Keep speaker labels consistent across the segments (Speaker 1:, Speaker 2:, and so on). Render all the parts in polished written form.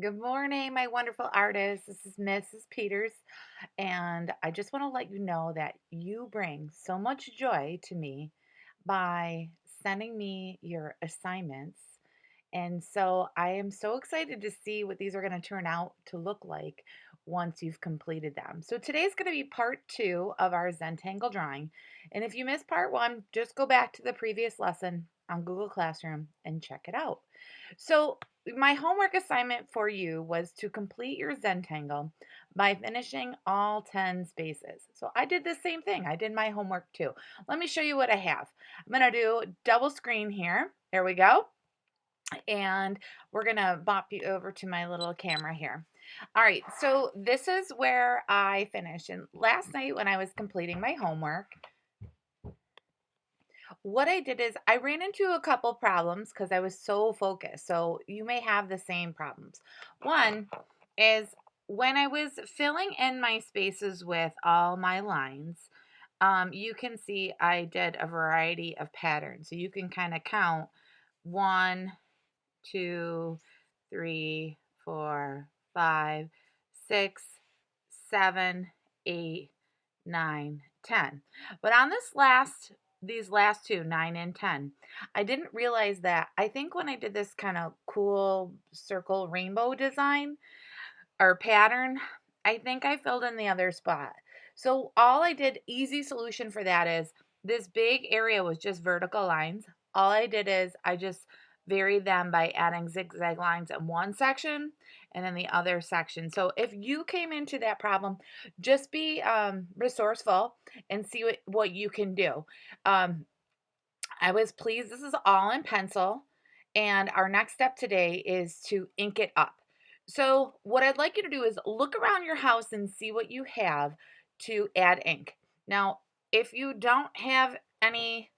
Speaker 1: Good morning, my wonderful artists. This is Mrs. Peters, and I just want to let you know that you bring so much joy to me by sending me your assignments. And so I am so excited to see what these are going to turn out to look like once you've completed them. So today's going to be part two of our Zentangle drawing. And if you missed part one, just go back to the previous lesson on Google Classroom and check it out. So my homework assignment for you was to complete your Zentangle by finishing all 10 spaces. So I did the same thing. I did my homework too. Let me show you what I have. I'm going to do double screen here. There we go. And we're going to bop you over to my little camera here. All right, so this is where I finished. And last night when I was completing my homework, what I did is I ran into a couple problems because I was so focused. So you may have the same problems. One is when I was filling in my spaces with all my lines, you can see I did a variety of patterns. So you can kind of count 1, 2, 3, 4, 5, 6, 7, 8, 9, 10. But on these last two, 9 and 10, I didn't realize that. I think when I did this kind of cool circle rainbow design or pattern, I think I filled in the other spot. So all I did, easy solution for that is this big area was just vertical lines. All I did is I just varied them by adding zigzag lines in one section and then the other section. So if you came into that problem, just be resourceful and see what you can do. I was pleased. This is all in pencil. And our next step today is to ink it up. So what I'd like you to do is look around your house and see what you have to add ink. Now, if you don't have any,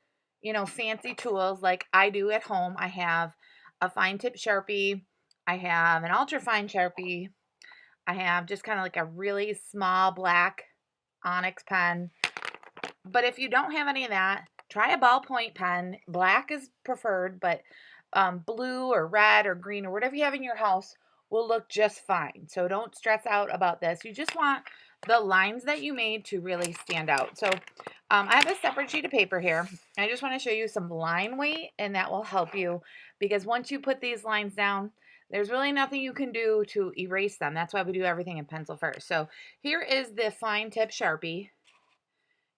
Speaker 1: fancy tools like I do at home, I have a fine tip Sharpie, I have an ultra fine Sharpie, I have just kind of like a really small black onyx pen. But if you don't have any of that, try a ballpoint pen. Black is preferred, but blue or red or green or whatever you have in your house will look just fine. So don't stress out about this. You just want the lines that you made to really stand out. So I have a separate sheet of paper here. I just want to show you some line weight, and that will help you because once you put these lines down, there's really nothing you can do to erase them. That's why we do everything in pencil first. So here is the fine tip Sharpie.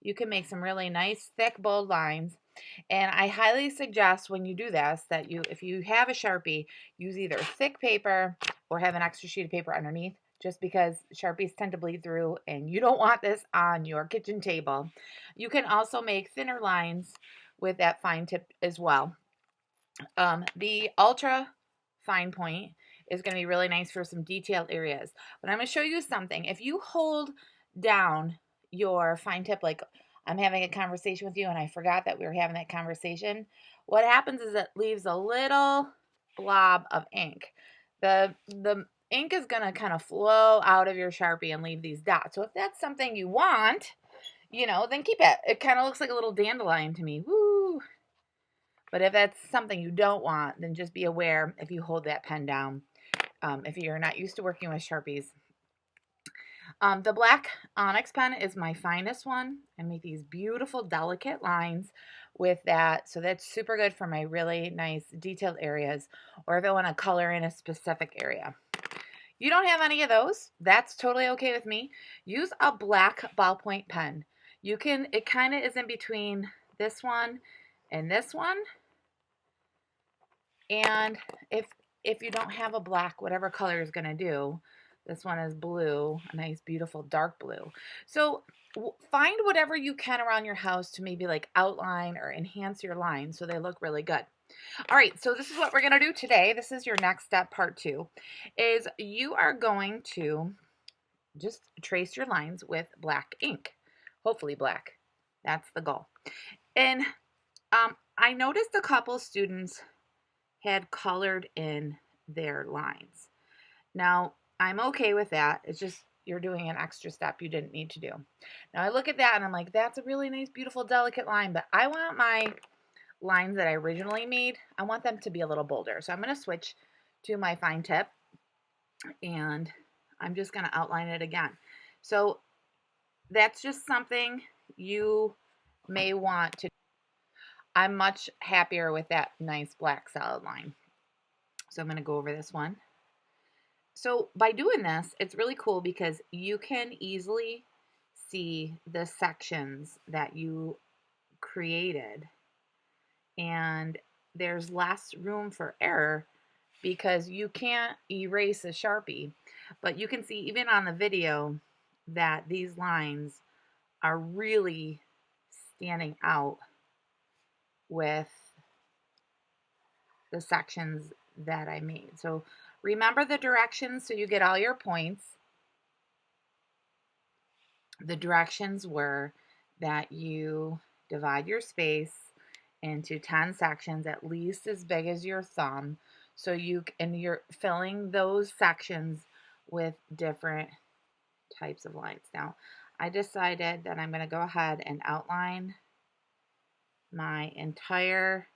Speaker 1: You can make some really nice, thick, bold lines. And I highly suggest when you do this that if you have a Sharpie, use either thick paper or have an extra sheet of paper underneath, just because Sharpies tend to bleed through and you don't want this on your kitchen table. You can also make thinner lines with that fine tip as well. The ultra fine point is going to be really nice for some detailed areas. But I'm going to show you something. If you hold down your fine tip, like I'm having a conversation with you and I forgot that we were having that conversation, what happens is it leaves a little blob of ink. The ink is going to kind of flow out of your Sharpie and leave these dots. So if that's something you want, then keep it. It kind of looks like a little dandelion to me. Woo! But if that's something you don't want, then just be aware if you hold that pen down, if you're not used to working with Sharpies. The black onyx pen is my finest one. I make these beautiful, delicate lines with that. So that's super good for my really nice detailed areas, or if I want to color in a specific area. You don't have any of those, that's totally okay with me. Use a black ballpoint pen. It kind of is in between this one and this one. And if you don't have a black, whatever color is going to do, this one is blue, a nice, beautiful dark blue. So find whatever you can around your house to maybe like outline or enhance your lines so they look really good. All right, so this is what we're going to do today. This is your next step, part 2, is you are going to just trace your lines with black ink. Hopefully black. That's the goal. And I noticed a couple students had colored in their lines. Now, I'm okay with that. It's just you're doing an extra step you didn't need to do. Now, I look at that and I'm like, that's a really nice, beautiful, delicate line, but I want my lines that I originally made, I want them to be a little bolder. So I'm going to switch to my fine tip. and I'm just going to outline it again. So that's just something you may want to. I'm much happier with that nice black solid line. So I'm going to go over this one. So by doing this, it's really cool because you can easily see the sections that you created, and there's less room for error because you can't erase a Sharpie. But you can see even on the video that these lines are really standing out with the sections that I made. So remember the directions so you get all your points. The directions were that you divide your space into 10 sections at least as big as your thumb, so you're filling those sections with different types of lines. Now I decided that I'm going to go ahead and outline my entire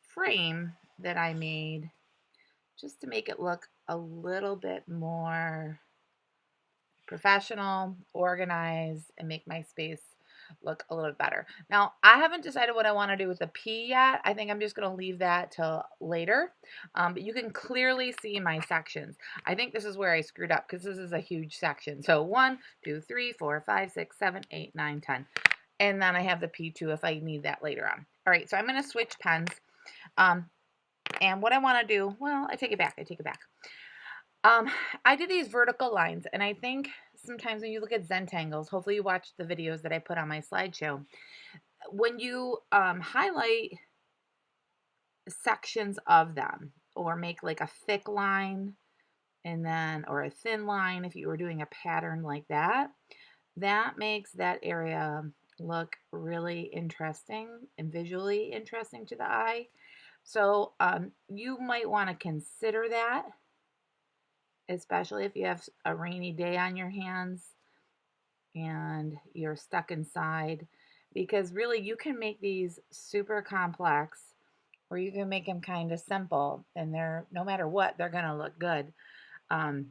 Speaker 1: frame that I made just to make it look a little bit more professional, organized, and make my space look a little bit better. Now, I haven't decided what I want to do with the P yet. I think I'm just going to leave that till later. But you can clearly see my sections. I think this is where I screwed up because this is a huge section. So 1, 2, 3, 4, 5, 6, 7, 8, 9, 10. And then I have the P2 if I need that later on. All right, so I'm going to switch pens. And what I want to do, well, I take it back. Um, I did these vertical lines, and I think sometimes when you look at Zentangles, hopefully you watched the videos that I put on my slideshow, when you highlight sections of them or make like a thick line and then, or a thin line, if you were doing a pattern like that, that makes that area look really interesting and visually interesting to the eye. So you might want to consider that, especially if you have a rainy day on your hands and you're stuck inside, because really you can make these super complex or you can make them kind of simple, and they're, no matter what, they're going to look good. Um,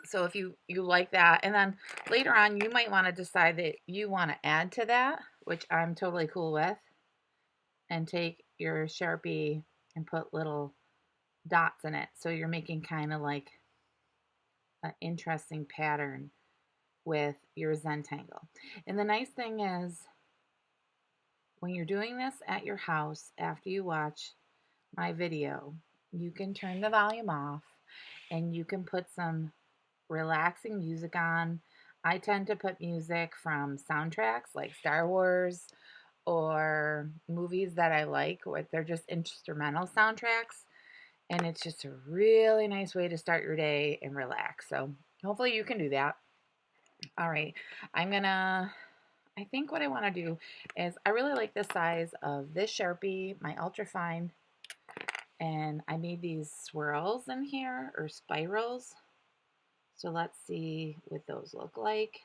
Speaker 1: so if you like that, and then later on you might want to decide that you want to add to that, which I'm totally cool with, and take your Sharpie and put little dots in it, so you're making kind of like an interesting pattern with your Zentangle. And the nice thing is, when you're doing this at your house after you watch my video, you can turn the volume off and you can put some relaxing music on. I tend to put music from soundtracks like Star Wars or movies that I like, where they're just instrumental soundtracks. And it's just a really nice way to start your day and relax. So hopefully you can do that. All right, I think what I want to do is, I really like the size of this Sharpie, my ultra fine, and I made these swirls in here, or spirals. So let's see what those look like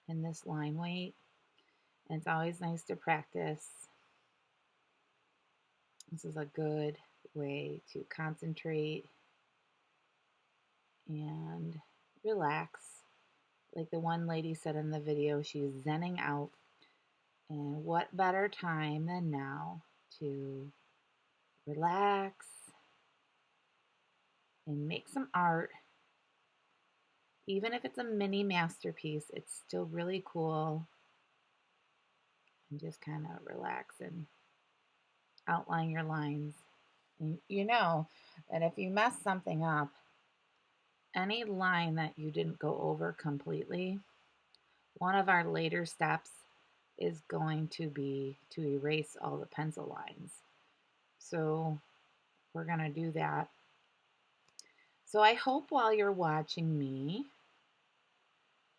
Speaker 1: in this line weight. And it's always nice to practice. This is a good way to concentrate and relax. Like the one lady said in the video, she's zenning out. And what better time than now to relax and make some art. Even if it's a mini masterpiece, it's still really cool. And just kind of relax and outline your lines. And you know that if you mess something up, any line that you didn't go over completely, one of our later steps is going to be to erase all the pencil lines. So we're going to do that. So I hope while you're watching me,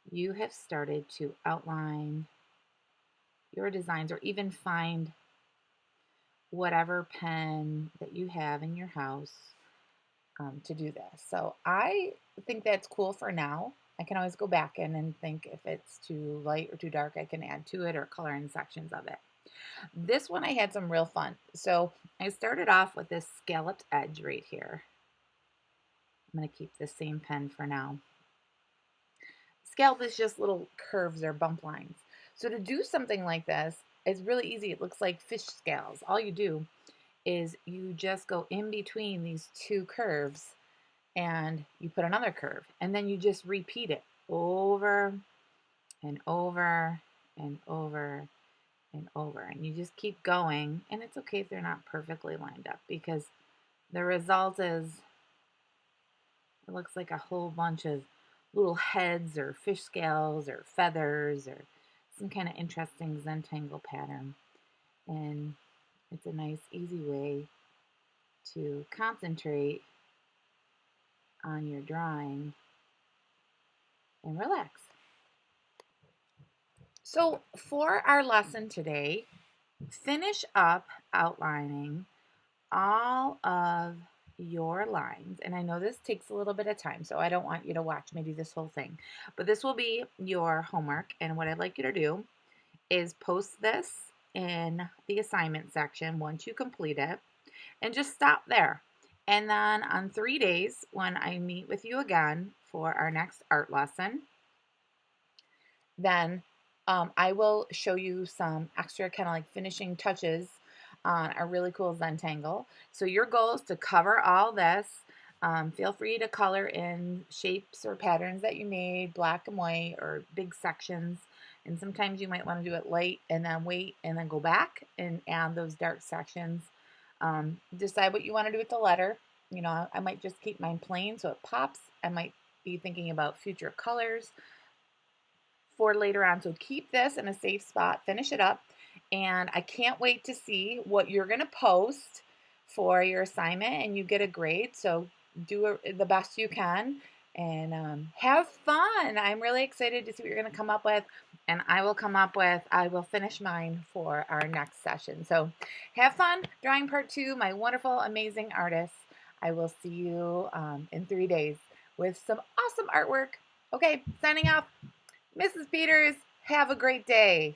Speaker 1: you have started to outline your designs, or even find whatever pen that you have in your house to do this. So I think that's cool for now. I can always go back in and think if it's too light or too dark, I can add to it or color in sections of it. This one I had some real fun. So I started off with this scalloped edge right here. I'm going to keep the same pen for now. Scalp is just little curves or bump lines. So to do something like this is really easy. It looks like fish scales. All you do is you just go in between these two curves and you put another curve, and then you just repeat it over and over and over and over, and you just keep going. And it's okay if they're not perfectly lined up, because the result is it looks like a whole bunch of little heads or fish scales or feathers or some kind of interesting Zentangle pattern. And it's a nice, easy way to concentrate on your drawing and relax. So for our lesson today, finish up outlining all of your lines. And I know this takes a little bit of time, so I don't want you to watch me do this whole thing. But this will be your homework. And what I'd like you to do is post this in the assignment section once you complete it, and just stop there. And then on 3 days, when I meet with you again for our next art lesson, then I will show you some extra kind of like finishing touches on a really cool Zentangle. So your goal is to cover all this. Feel free to color in shapes or patterns that you made, black and white or big sections. And sometimes you might want to do it light and then wait and then go back and add those dark sections. Decide what you want to do with the letter. You know, I might just keep mine plain so it pops. I might be thinking about future colors for later on. So keep this in a safe spot, finish it up, and I can't wait to see what you're going to post for your assignment and you get a grade. So do the best you can and have fun. I'm really excited to see what you're going to come up with, and I will finish mine for our next session. So have fun drawing part 2, my wonderful, amazing artists. I will see you in 3 days with some awesome artwork. Okay, signing off. Mrs. Peters, have a great day.